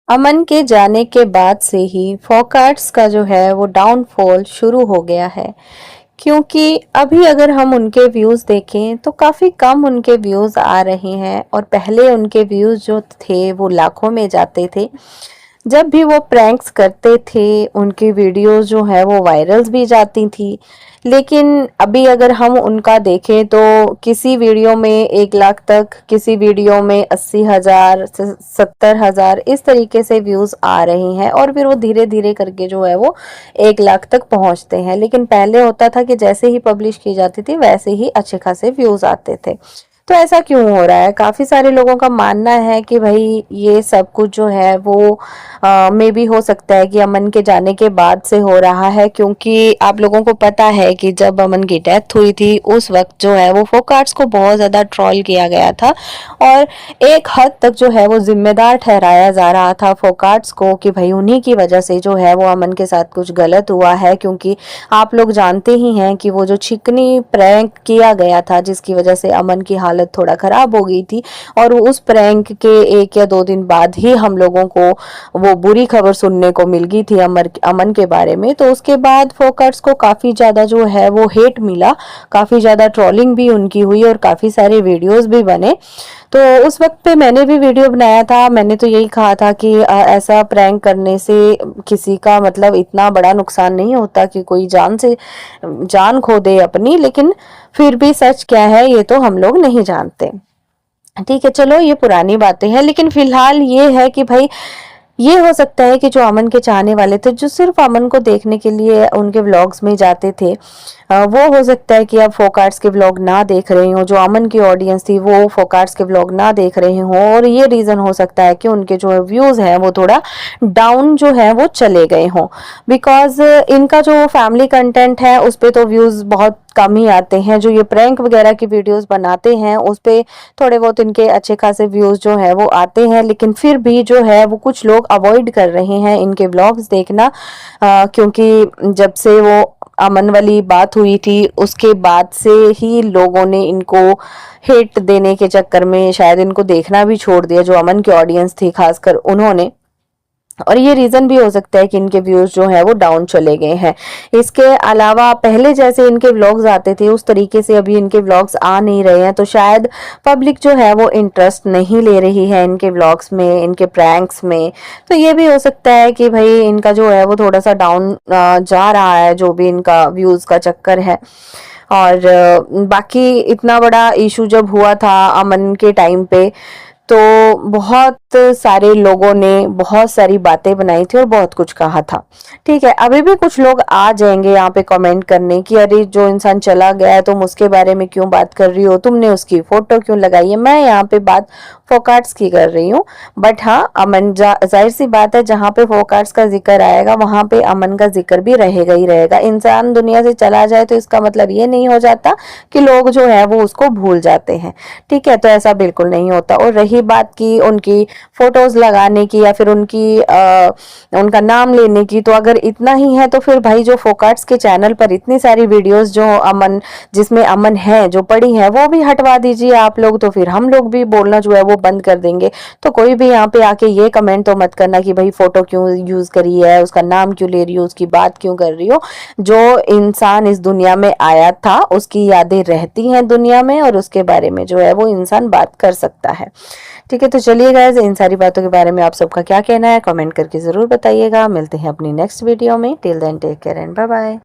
अमन के जाने के बाद से ही फोकट्स का जो है वो डाउनफॉल शुरू हो गया है। क्योंकि अभी अगर हम उनके व्यूज़ देखें तो काफ़ी कम उनके व्यूज़ आ रहे हैं और पहले उनके व्यूज़ जो थे वो लाखों में जाते थे। जब भी वो प्रैंक्स करते थे उनकी वीडियोस जो है वो वायरल्स भी जाती थी। लेकिन अभी अगर हम उनका देखें तो किसी वीडियो में 1 लाख तक, किसी वीडियो में 80,000 70,000 इस तरीके से व्यूज़ आ रहे हैं और फिर वो धीरे धीरे करके जो है वो 1 लाख तक पहुंचते हैं। लेकिन पहले होता था कि जैसे ही पब्लिश की जाती थी वैसे ही अच्छे खासे व्यूज़ आते थे। तो ऐसा क्यों हो रहा है? काफ़ी सारे लोगों का मानना है कि भाई ये सब कुछ जो है वो मे बी हो सकता है कि अमन के जाने के बाद से हो रहा है, क्योंकि आप लोगों को पता है कि जब अमन की डेथ हुई थी उस वक्त जो है वो फोकट्स को बहुत ज़्यादा ट्रोल किया गया था और एक हद तक जो है वो जिम्मेदार ठहराया जा रहा था फोकट्स को कि भाई उन्हीं की वजह से जो है वो अमन के साथ कुछ गलत हुआ है। क्योंकि आप लोग जानते ही हैं कि वो जो चिकनी प्रैंक किया गया था जिसकी वजह से अमन की हालत थोड़ा ख़राब हो गई थी और उस प्रैंक के 1 या 2 दिन बाद ही हम लोगों को वो बुरी खबर सुनने को मिल गई थी अमन के बारे में। तो उसके बाद फोकट्स को काफ़ी ज़्यादा जो है वो हेट मिला, काफ़ी ज़्यादा ट्रोलिंग भी उनकी हुई और काफ़ी सारे वीडियोस भी बने। तो उस वक्त पे मैंने भी वीडियो बनाया था। मैंने तो यही कहा था कि ऐसा प्रैंक करने से किसी का मतलब इतना बड़ा नुकसान नहीं होता कि कोई जान खो दे अपनी, लेकिन फिर भी सच क्या है ये तो हम लोग नहीं जानते। ठीक है, चलो ये पुरानी बातें हैं, लेकिन फिलहाल ये है कि भाई ये हो सकता है कि जो अमन के चाहने वाले थे, जो सिर्फ अमन को देखने के लिए उनके व्लॉग्स में जाते थे, वो हो सकता है कि अब फोकट्स के व्लॉग ना देख रहे हो। जो अमन की ऑडियंस थी वो फोकट्स के व्लॉग ना देख रहे हो और ये रीज़न हो सकता है कि उनके जो व्यूज़ हैं वो थोड़ा डाउन जो है वो चले गए हों। बिकॉज इनका जो फैमिली कंटेंट है उस पर तो व्यूज़ बहुत कम ही आते हैं। जो ये प्रैंक वगैरह की वीडियोस बनाते हैं उस पे थोड़े बहुत इनके अच्छे खासे व्यूज़ जो है वो आते हैं, लेकिन फिर भी जो है वो कुछ लोग अवॉइड कर रहे हैं इनके व्लॉग्स देखना। क्योंकि जब से वो अमन वाली बात हुई थी उसके बाद से ही लोगों ने इनको हेट देने के चक्कर में शायद इनको देखना भी छोड़ दिया, जो अमन की ऑडियंस थी खासकर उन्होंने। और ये रीज़न भी हो सकता है कि इनके व्यूज़ जो है वो डाउन चले गए हैं। इसके अलावा पहले जैसे इनके व्लॉग्स आते थे उस तरीके से अभी इनके व्लॉग्स आ नहीं रहे हैं, तो शायद पब्लिक जो है वो इंटरेस्ट नहीं ले रही है इनके व्लॉग्स में, इनके प्रैंक्स में। तो ये भी हो सकता है कि भाई इनका जो है वो थोड़ा सा डाउन जा रहा है, जो भी इनका व्यूज़ का चक्कर है। और बाकी इतना बड़ा इशू जब हुआ था अमन के टाइम पे तो बहुत सारे लोगों ने बहुत सारी बातें बनाई थी और बहुत कुछ कहा था। ठीक है, अभी भी कुछ लोग आ जाएंगे यहाँ पे कमेंट करने कि अरे जो इंसान चला गया है तुम उसके बारे में क्यों बात कर रही हो, तुमने उसकी फोटो क्यों लगाई है। मैं यहाँ पे बात फोकट्स की कर रही हूँ। बट हाँ, अमन जाहिर सी बात है जहाँ पे फोकट्स का जिक्र आएगा वहां पे अमन का जिक्र भी रहेगा ही रहेगा। इंसान दुनिया से चला जाए तो इसका मतलब ये नहीं हो जाता कि लोग जो है वो उसको भूल जाते हैं। ठीक है, तो ऐसा बिल्कुल नहीं होता। और रही बात की उनकी फोटोज लगाने की या फिर उनका नाम लेने की, तो अगर इतना ही है तो फिर भाई जो फोकट्स के चैनल पर इतनी सारी वीडियोस जो अमन जिसमें अमन है जो पड़ी है वो भी हटवा दीजिए आप लोग, तो फिर हम लोग भी बोलना जो है वो बंद कर देंगे। तो कोई भी यहाँ पे आके ये कमेंट तो मत करना कि भाई फोटो क्यों यूज करी है, उसका नाम क्यों ले रही हो, उसकी बात क्यों कर रही हो। जो इंसान इस दुनिया में आया था उसकी यादें रहती हैं दुनिया में और उसके बारे में जो है वो इंसान बात कर सकता है। ठीक है, तो चलिए गाइस, इन सारी बातों के बारे में आप सबका क्या कहना है कमेंट करके ज़रूर बताइएगा। मिलते हैं अपनी नेक्स्ट वीडियो में। Till then take care and bye bye.